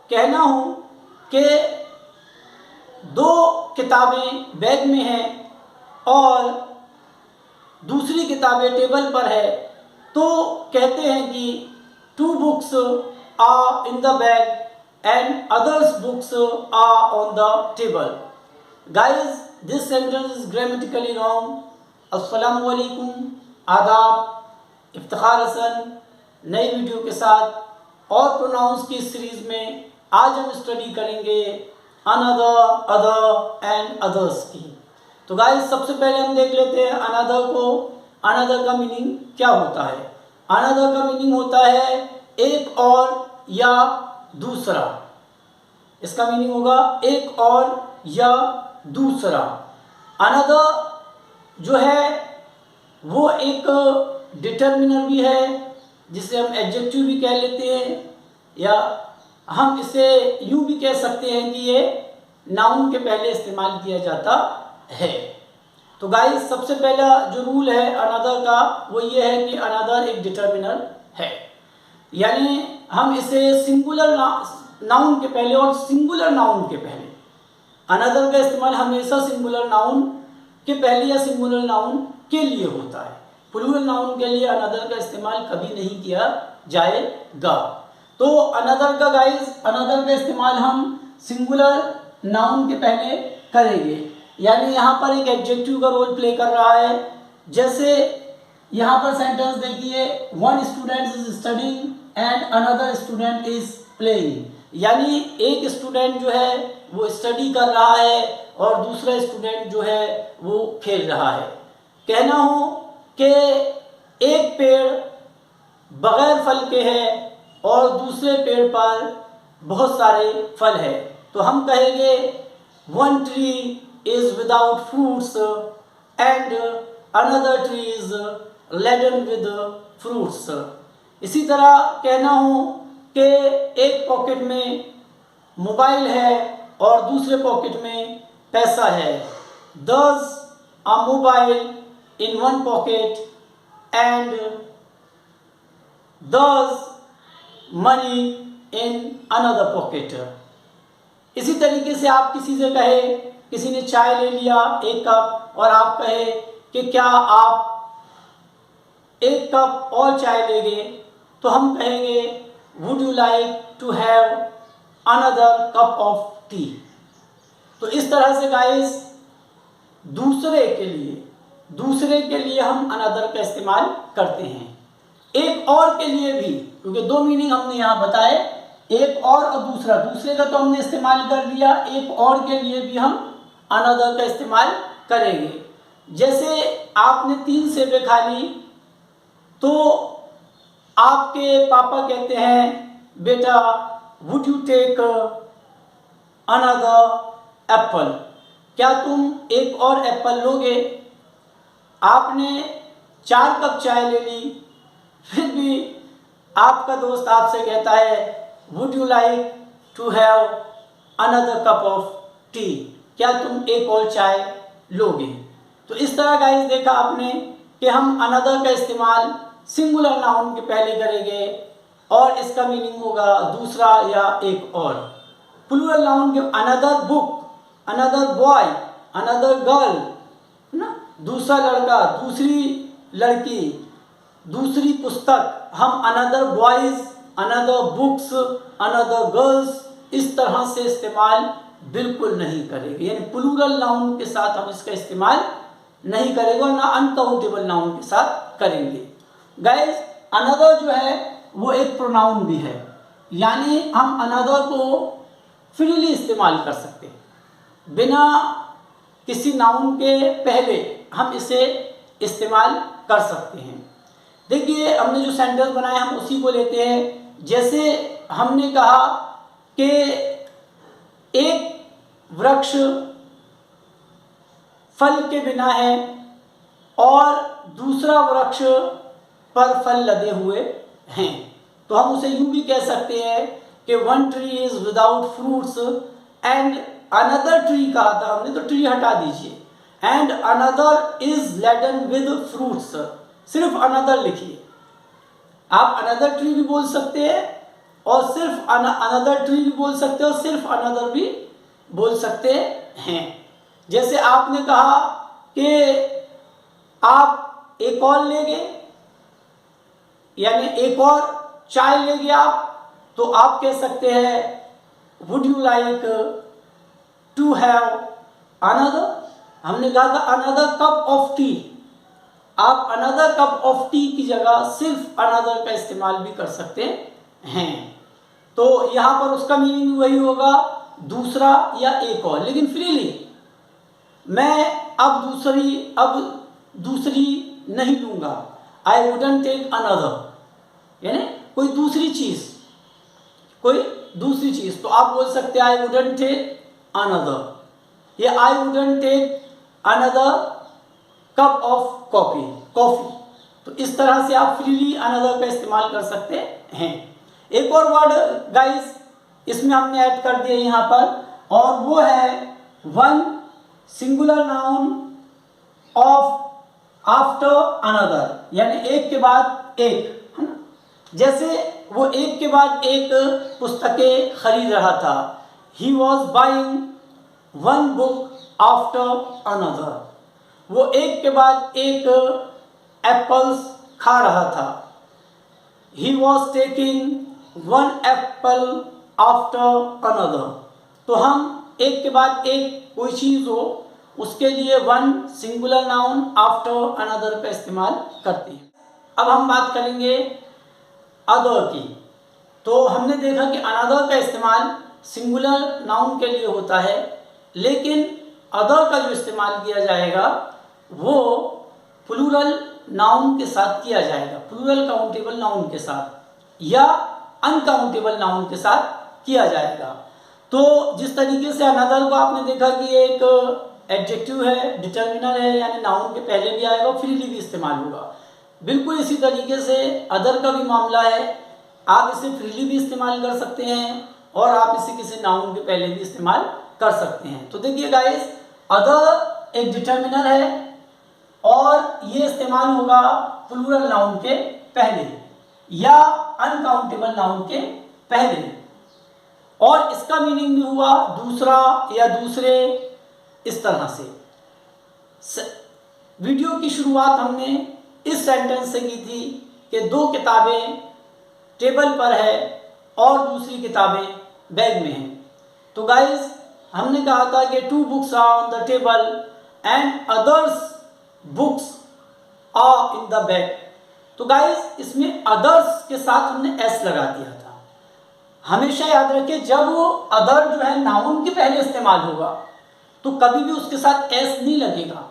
कहना हो कि दो किताबें बैग में हैं और दूसरी किताबें टेबल पर है, तो कहते हैं कि 2 books are in the bag and others books are on the table. Guys, this sentence is grammatically wrong. अस्सलामु अलैकुम, आदाब, इफ्तिखार हसन नई वीडियो के साथ और प्रोनाउंस की सीरीज में आज हम स्टडी करेंगे अनदर, अदर एंड अदर्स की। तो गाइस, सबसे पहले हम देख लेते हैं अनदर को। अनदर का मीनिंग क्या होता है? अनदर का मीनिंग होता है एक और या दूसरा। इसका मीनिंग होगा एक और या दूसरा। अनदर जो है वो एक डिटर्मिनर भी है, जिसे हम एडजेक्टिव भी कह लेते हैं, या हम इसे यूं भी कह सकते हैं कि ये नाउन के पहले इस्तेमाल किया जाता है। तो गाइस, सबसे पहला जो रूल है अनदर का वो ये है कि अनदर एक डिटर्मिनर है, यानी हम इसे सिंगुलर नाउन के पहले और सिंगुलर नाउन के पहले, अनदर का इस्तेमाल हमेशा सिंगुलर नाउन के पहले या सिंगुलर नाउन के लिए होता है। प्लूरल नाउन के लिए अनदर का इस्तेमाल कभी नहीं किया जाएगा। तो अनदर का गाइस, अनदर का इस्तेमाल हम सिंगुलर नाउन के पहले करेंगे, यानी यहाँ पर एक एडजेक्टिव का रोल प्ले कर रहा है। जैसे यहाँ पर सेंटेंस देखिए, 1 student is studying and another student is playing, यानी एक स्टूडेंट जो है वो स्टडी कर रहा है और दूसरा स्टूडेंट जो है वो खेल रहा है। कहना हो कि एक पेड़ बगैर फल के है और दूसरे पेड़ पर बहुत सारे फल है, तो हम कहेंगे 1 tree is without fruits and another tree is laden with fruits। इसी तरह कहना हो कि एक पॉकेट में मोबाइल है और दूसरे पॉकेट में पैसा है। Thus a mobile in one pocket and thus money in another pocket। इसी तरीके से आप किसी से कहे, किसी ने चाय ले लिया 1 कप और आप कहे कि क्या आप 1 कप और चाय लेंगे, तो हम कहेंगे would you like to have another cup of tea. तो इस तरह से गाइस दूसरे के लिए हम अनदर का इस्तेमाल करते हैं। एक और के लिए भी, क्योंकि 2 मीनिंग हमने यहाँ बताए, एक और दूसरा। दूसरे का तो हमने इस्तेमाल कर लिया, एक और के लिए भी हम अनदर का इस्तेमाल करेंगे। जैसे आपने 3 सेबें खा ली, तो आपके पापा कहते हैं बेटा would you take another apple, क्या तुम एक और एप्पल लोगे? आपने 4 कप चाय ले ली, फिर भी आपका दोस्त आपसे कहता है would you like to have another cup of tea, क्या तुम एक और चाय लोगे? तो इस तरह गाइस देखा आपने कि हम अनदर का इस्तेमाल सिंगुलर नाउन के पहले करेंगे और इसका मीनिंग होगा दूसरा या एक और। प्लूरल नाउन के another book, another boy, another girl, ना, दूसरा लड़का, दूसरी लड़की, दूसरी पुस्तक, हम another boys, another books, another girls इस तरह से इस्तेमाल बिल्कुल नहीं करेंगे, यानी प्लूरल नाउन के साथ हम इसका इस्तेमाल नहीं करेंगे और ना अनकाउंटेबल नाउन के साथ करेंगे। गाइस, अनदर जो है वो एक प्रोनाउन भी है, यानी हम अनदर को फ्रीली इस्तेमाल कर सकते हैं, बिना किसी नाउन के पहले हम इसे इस्तेमाल कर सकते हैं। देखिए, हमने जो सेंटेंस बनाए हम उसी को लेते हैं। जैसे हमने कहा कि एक वृक्ष फल के बिना है और दूसरा वृक्ष पर फल लदे हुए हैं, तो हम उसे यूं भी कह सकते हैं कि 1 tree is without fruits and another tree कहा था हमने, तो ट्री हटा दीजिए, and another is laden with fruits, सिर्फ another लिखिए। आप another tree भी बोल सकते हैं और सिर्फ अनदर ट्री भी बोल सकते हो, सिर्फ अनदर भी बोल सकते हैं। जैसे आपने कहा कि आप एक और ले गए, यानी एक और चाय ले गए आप, तो आप कह सकते हैं would you like to have another. हमने कहा था अनदर कप ऑफ टी, आप अनदर कप ऑफ टी की जगह सिर्फ अनदर का इस्तेमाल भी कर सकते हैं। तो यहां पर उसका मीनिंग वही होगा, दूसरा या एक और, लेकिन फ्रीली। मैं अब दूसरी नहीं लूंगा, आई वुडंट टेक अनदर, यानी कोई दूसरी चीज, तो आप बोल सकते हैं आई वुडंट टेक अनदर, या I wouldn't take another cup of coffee. तो इस तरह से आप फ्रीली अनदर का इस्तेमाल कर सकते हैं। एक और वर्ड गाइस इसमें हमने ऐड कर दिया यहां पर, और वो है one singular noun of after another, यानी एक के बाद एक, है ना। जैसे वो एक के बाद एक पुस्तकें खरीद रहा था, he was buying one book after another, वो एक के बाद एक एप्पल्स खा रहा था, he was taking one Apple after another. तो हम एक के बाद एक कोई चीज हो उसके लिए one singular noun after another का इस्तेमाल करते हैं। अब हम बात करेंगे अदर की। तो हमने देखा कि अनदर का इस्तेमाल सिंगुलर नाउन के लिए होता है, लेकिन अदर का जो इस्तेमाल किया जाएगा वो प्लूरल नाउन के साथ किया जाएगा, प्लूरल काउंटेबल नाउन के साथ या अनकाउंटेबल नाउन के साथ किया जाएगा। तो जिस तरीके से अनदर को आपने देखा कि एक एडजेक्टिव है, डिटर्मिनर है, यानी नाउन के पहले भी आएगा, फ्रीली भी इस्तेमाल होगा, बिल्कुल इसी तरीके से अदर का भी मामला है। आप इसे फ्रीली भी इस्तेमाल कर सकते हैं और आप इसे किसी नाउन के पहले भी इस्तेमाल कर सकते हैं। तो देखिए गाइस, अदर एक डिटर्मिनर है और ये इस्तेमाल होगा प्लूरल नाउन के पहले या अनकाउंटेबल नाउन के पहले, और इसका मीनिंग भी हुआ दूसरा या दूसरे, इस तरह से। वीडियो की शुरुआत हमने इस सेंटेंस से की थी कि दो किताबें टेबल पर है और दूसरी किताबें बैग में हैं। तो गाइस हमने कहा था कि two books are on the table and others books are in the bag. तो गाइस इसमें अदर्स के साथ हमने एस लगा दिया था। हमेशा याद रखिए, जब वो अदर जो है नाउन के पहले इस्तेमाल होगा तो कभी भी उसके साथ एस नहीं लगेगा।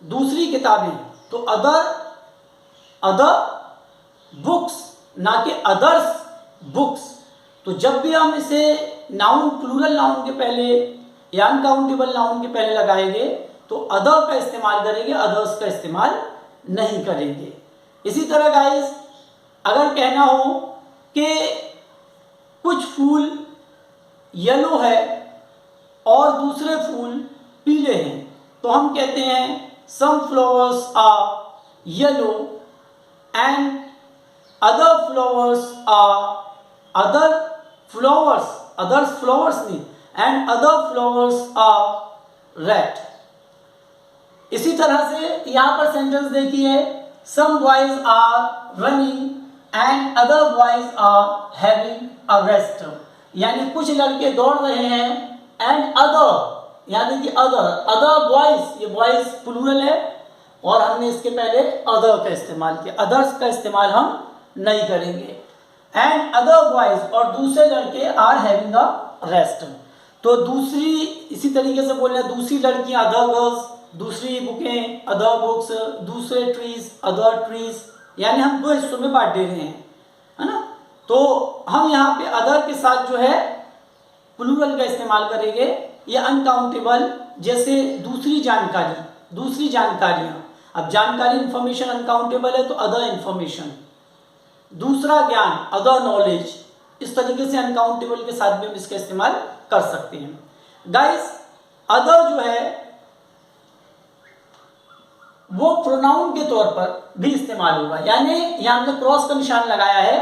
दूसरी किताबें, तो अदर बुक्स, ना कि अदर्स बुक्स। तो जब भी हम इसे नाउन प्लूरल नाउन के पहले या अनकाउंटेबल नाउन के पहले लगाएंगे तो अदर का इस्तेमाल करेंगे, अदर्स का इस्तेमाल नहीं करेंगे। इसी तरह गाइस अगर कहना हो कि कुछ फूल येलो है और दूसरे फूल पीले हैं, तो हम कहते हैं some flowers are yellow and other flowers नहीं, and other flowers are red. इसी तरह से यहां पर सेंटेंस देखिए, some boys are running and other boys are having a rest, यानी कुछ लड़के दौड़ रहे हैं एंड अदर, याद देखिए अदर बॉयज, ये बॉयज प्लूरल है और हमने इसके पहले अदर का इस्तेमाल किया, अदर्स का इस्तेमाल हम नहीं करेंगे। एंड अदर बॉयज, और दूसरे लड़के आर हैविंग अ रेस्ट। तो दूसरी, इसी तरीके से बोल रहे हैं, दूसरी लड़कियां अदर गर्ल्स, दूसरी बुकें अदर बुक्स, दूसरे ट्रीज अदर ट्रीज, यानी हम दो हिस्सों में बांट दे रहे हैं, है ना। तो हम यहाँ पे अदर के साथ जो है प्लूरल का इस्तेमाल करेंगे या अनकाउंटेबल, जैसे दूसरी जानकारियां। अब जानकारी इंफॉर्मेशन अनकाउंटेबल है तो अदर इंफॉर्मेशन, दूसरा ज्ञान अदर नॉलेज, इस तरीके से अनकाउंटेबल के साथ भी हम इसका इस्तेमाल कर सकते हैं। गाइस अदर जो है वो प्रोनाउन के तौर पर भी इस्तेमाल होगा, यानी यहां हमने क्रॉस का निशान लगाया है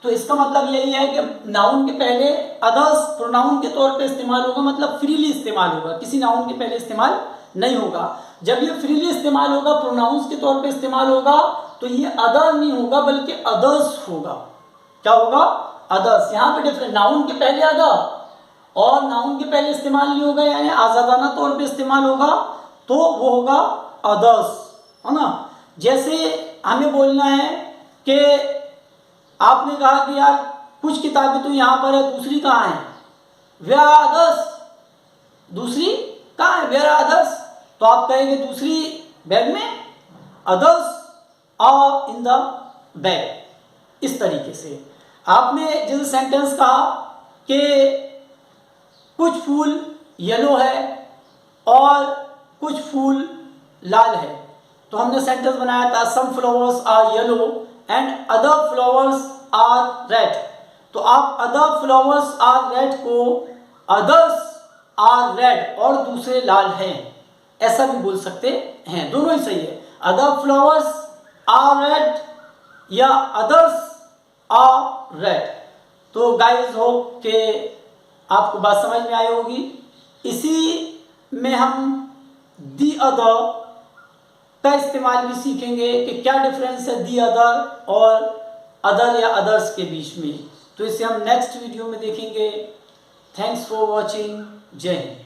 तो इसका मतलब यही है कि नाउन के पहले अदर्स प्रोनाउन के तौर पे इस्तेमाल होगा, मतलब फ्रीली इस्तेमाल होगा, किसी नाउन के पहले इस्तेमाल नहीं होगा। जब ये फ्रीली इस्तेमाल होगा, प्रोनाउंस के तौर पे इस्तेमाल होगा, तो ये अदर नहीं होगा बल्कि अदर्स होगा। क्या होगा? अदर्स। यहाँ पे डिफरेंट, नाउन के पहले अदर और नाउन के पहले इस्तेमाल नहीं होगा, यानी आजादाना तौर पे इस्तेमाल होगा, तो वो होगा अदर्स, है ना। जैसे हमें बोलना है कि आपने कहा कि यार कुछ किताबें तो यहाँ पर है, दूसरी कहाँ है? Where are others? दूसरी कहाँ है? Where are others? तो आप कहेंगे दूसरी बैग में, others are in the bag. इस तरीके से आपने जैसे सेंटेंस कहा कि कुछ फूल येलो है और कुछ फूल लाल है, तो हमने सेंटेंस बनाया था some flowers are yellow and other flowers are red. तो आप अदर फ्लावर्स आर रेड को अदर्स आर रेड और दूसरे लाल हैं, ऐसा भी बोल सकते हैं, दोनों ही सही है। अदर फ्लावर्स आर रेड या अदर्स आर रेड। तो गाइस होप के आपको बात समझ में आई होगी। इसी में हम दी अदर का इस्तेमाल भी सीखेंगे कि क्या डिफरेंस है दी अदर और अदर या अदर्स के बीच में। तो इसे हम नेक्स्ट वीडियो में देखेंगे। Thanks for watching. जय हिंद।